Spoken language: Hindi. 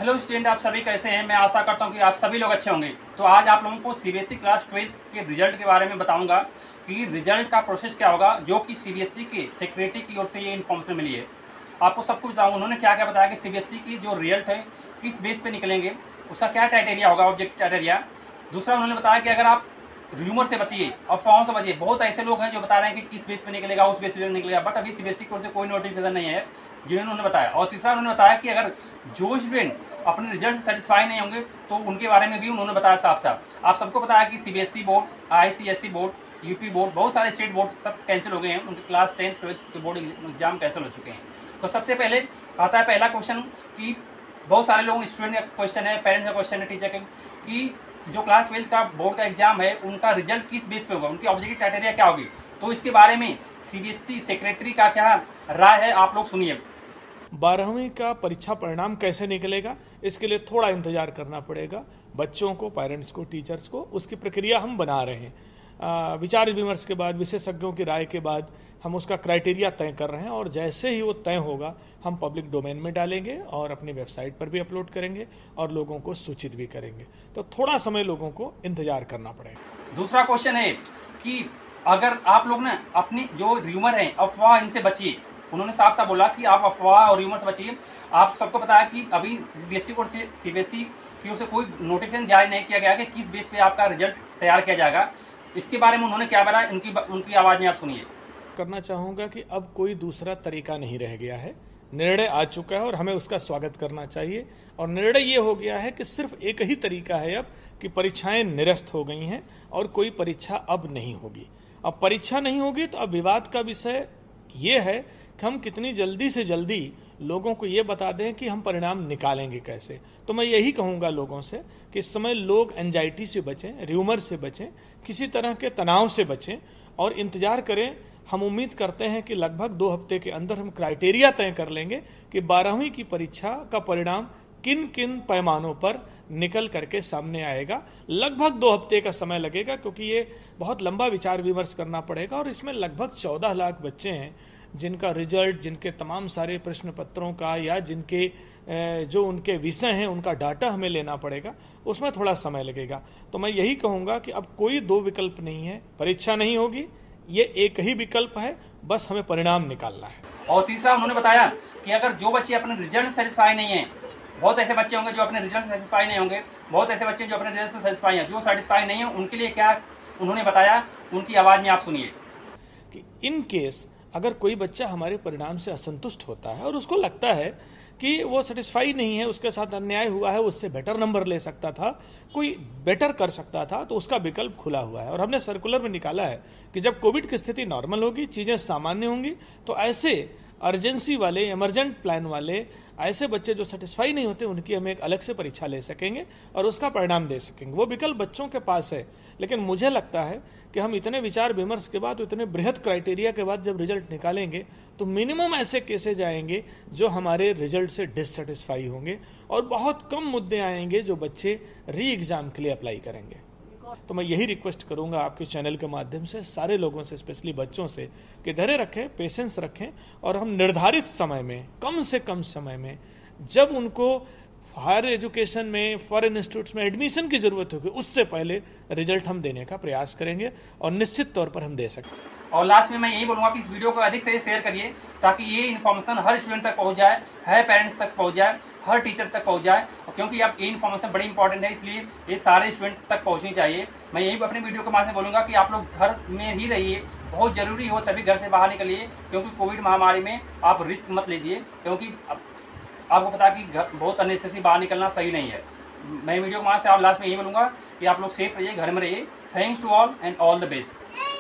हेलो स्टूडेंट, आप सभी कैसे हैं। मैं आशा करता हूं कि आप सभी लोग अच्छे होंगे। तो आज आप लोगों को सीबीएसई क्लास 12 के रिजल्ट के बारे में बताऊंगा कि रिजल्ट का प्रोसेस क्या होगा, जो कि सीबीएसई के सेक्रेटरी की ओर से ये इन्फॉर्मेशन मिली है। आपको सब कुछ बताऊँगा उन्होंने क्या क्या बताया कि सीबीएसई की जो रिजल्ट है किस बेस पे निकलेंगे, उसका क्या क्राइटेरिया होगा, ऑब्जेक्टिव क्राइटेरिया। दूसरा उन्होंने बताया कि अगर आप र्यूमर से बचिए, अफवाहों से बचिए। बहुत ऐसे लोग हैं जो बता रहे हैं कि किस बेस पे निकलेगा, उस बेस पे निकलेगा, बट अभी सीबीएसई की ओर से कोई नोटिफिकेशन नहीं है जिन्होंने उन्होंने बताया। और तीसरा उन्होंने बताया कि अगर जो स्टूडेंट अपने रिजल्ट से सेटिस्फाई नहीं होंगे तो उनके बारे में भी उन्होंने बताया साफ साफ। आप सबको पता है कि CBSE board, ICSE board, UP board, बहुत सारे स्टेट बोर्ड सब कैंसिल हो गए हैं, उनके क्लास 10th 12th के बोर्ड एग्जाम कैंसिल हो चुके हैं। तो सबसे पहले आता है पहला क्वेश्चन कि बहुत सारे लोग, स्टूडेंट का क्वेश्चन है, पेरेंट्स का क्वेश्चन है, टीचर का, कि जो क्लास 12th का बोर्ड का एग्जाम है उनका रिजल्ट किस बेस पे होगा, उनकी ऑब्जेक्टिव क्राइटेरिया क्या होगी। तो इसके बारे में सीबीएसई सेक्रेटरी का क्या राय है, आप लोग सुनिए। 12वीं का परीक्षा परिणाम कैसे निकलेगा, इसके लिए थोड़ा इंतजार करना पड़ेगा बच्चों को, पेरेंट्स को, टीचर्स को। उसकी प्रक्रिया हम बना रहे हैं। विचार विमर्श के बाद, विशेषज्ञों की राय के बाद हम उसका क्राइटेरिया तय कर रहे हैं, और जैसे ही वो तय होगा हम पब्लिक डोमेन में डालेंगे और अपनी वेबसाइट पर भी अपलोड करेंगे और लोगों को सूचित भी करेंगे। तो थोड़ा समय लोगों को इंतजार करना पड़ेगा। दूसरा क्वेश्चन है कि अगर आप लोग ना अपनी जो र्यूमर है, अफवाह, इनसे बचिए। उन्होंने साफ साफ बोला कि आप अफवाह और र्यूमर से बचिए। आप सबको पता है कि अभी सीबीएसई की ओर से कोई नोटिफिकेशन जारी नहीं किया गया कि किस बेस पे आपका रिजल्ट तैयार किया जाएगा। इसके बारे में उन्होंने क्या बताया, उनकी आवाज़ में आप सुनिए। करना चाहूँगा कि अब कोई दूसरा तरीका नहीं रह गया है, निर्णय आ चुका है और हमें उसका स्वागत करना चाहिए। और निर्णय ये हो गया है कि सिर्फ एक ही तरीका है अब, कि परीक्षाएं निरस्त हो गई हैं और कोई परीक्षा अब नहीं होगी। अब परीक्षा नहीं होगी तो अब विवाद का विषय ये है कि हम कितनी जल्दी से जल्दी लोगों को ये बता दें कि हम परिणाम निकालेंगे कैसे। तो मैं यही कहूँगा लोगों से कि इस समय लोग एंजाइटी से बचें, र्यूमर से बचें, किसी तरह के तनाव से बचें और इंतजार करें। हम उम्मीद करते हैं कि लगभग 2 हफ्ते के अंदर हम क्राइटेरिया तय कर लेंगे कि 12वीं की परीक्षा का परिणाम किन किन पैमानों पर निकल करके सामने आएगा। लगभग 2 हफ्ते का समय लगेगा, क्योंकि ये बहुत लंबा विचार विमर्श करना पड़ेगा और इसमें लगभग 14 लाख बच्चे हैं जिनका रिजल्ट, जिनके तमाम सारे प्रश्न पत्रों का या जिनके जो उनके विषय हैं उनका डाटा हमें लेना पड़ेगा, उसमें थोड़ा समय लगेगा। तो मैं यही कहूँगा कि अब कोई 2 विकल्प नहीं है, परीक्षा नहीं होगी, ये एक ही विकल्प है, बस हमें परिणाम निकालना है। और तीसरा उन्होंने बताया कि अगर जो बच्चे अपने रिजल्ट से सेटिस्फाई नहीं है, बहुत ऐसे बच्चे होंगे जो अपने रिजल्ट से सेटिस्फाई नहीं होंगे, बहुत ऐसे बच्चे जो अपने रिजल्ट से सेटिस्फाई हैं, जो सेटिस्फाई नहीं है, उनके लिए क्या उन्होंने बताया, उनकी आवाज़ में आप सुनिए। कि इन केस अगर कोई बच्चा हमारे परिणाम से असंतुष्ट होता है और उसको लगता है कि वो सेटिस्फाई नहीं है, उसके साथ अन्याय हुआ है, उससे बेटर नंबर ले सकता था, कोई बेटर कर सकता था, तो उसका विकल्प खुला हुआ है। और हमने सर्कुलर में निकाला है कि जब कोविड की स्थिति नॉर्मल होगी, चीज़ें सामान्य होंगी, तो ऐसे अर्जेंसी वाले, इमरजेंट प्लान वाले ऐसे बच्चे जो सेटिस्फाई नहीं होते, उनकी हम एक अलग से परीक्षा ले सकेंगे और उसका परिणाम दे सकेंगे। वो विकल्प बच्चों के पास है। लेकिन मुझे लगता है कि हम इतने विचार विमर्श के बाद, इतने बृहद क्राइटेरिया के बाद जब रिजल्ट निकालेंगे तो मिनिमम ऐसे केसेज आएंगे जो हमारे रिजल्ट से डिससेटिस्फाई होंगे और बहुत कम मुद्दे आएंगे जो बच्चे री एग्जाम के लिए अप्लाई करेंगे। तो मैं यही रिक्वेस्ट करूंगा आपके चैनल के माध्यम से सारे लोगों से, स्पेशली बच्चों से, कि धैर्य रखें, पेशेंस रखें और हम निर्धारित समय में, कम से कम समय में, जब उनको हायर एजुकेशन में, फॉरेन इंस्टीट्यूट्स में एडमिशन की जरूरत होगी, उससे पहले रिजल्ट हम देने का प्रयास करेंगे और निश्चित तौर पर हम दे सकें। और लास्ट में मैं यही बोलूँगा कि इस वीडियो को अधिक से शेयर करिए ताकि ये इन्फॉर्मेशन हर स्टूडेंट तक पहुँच जाए, हर पेरेंट्स तक पहुँच जाए, हर टीचर तक पहुँच जाए। क्योंकि अब ये इन्फॉर्मेशन बड़ी इंपॉर्टेंट है, इसलिए ये सारे स्टूडेंट तक पहुँचनी चाहिए। मैं यही अपने वीडियो के माध्यम से बोलूँगा कि आप लोग घर में ही रहिए, बहुत ज़रूरी हो तभी घर से बाहर निकलिए, क्योंकि कोविड महामारी में आप रिस्क मत लीजिए, क्योंकि आपको पता है कि बहुत अननेसेसरी बाहर निकलना सही नहीं है। मैं वीडियो के माध्यम से आप लास्ट में यही बोलूँगा कि आप लोग सेफ रहिए, घर में रहिए। Thanks to all and all the best.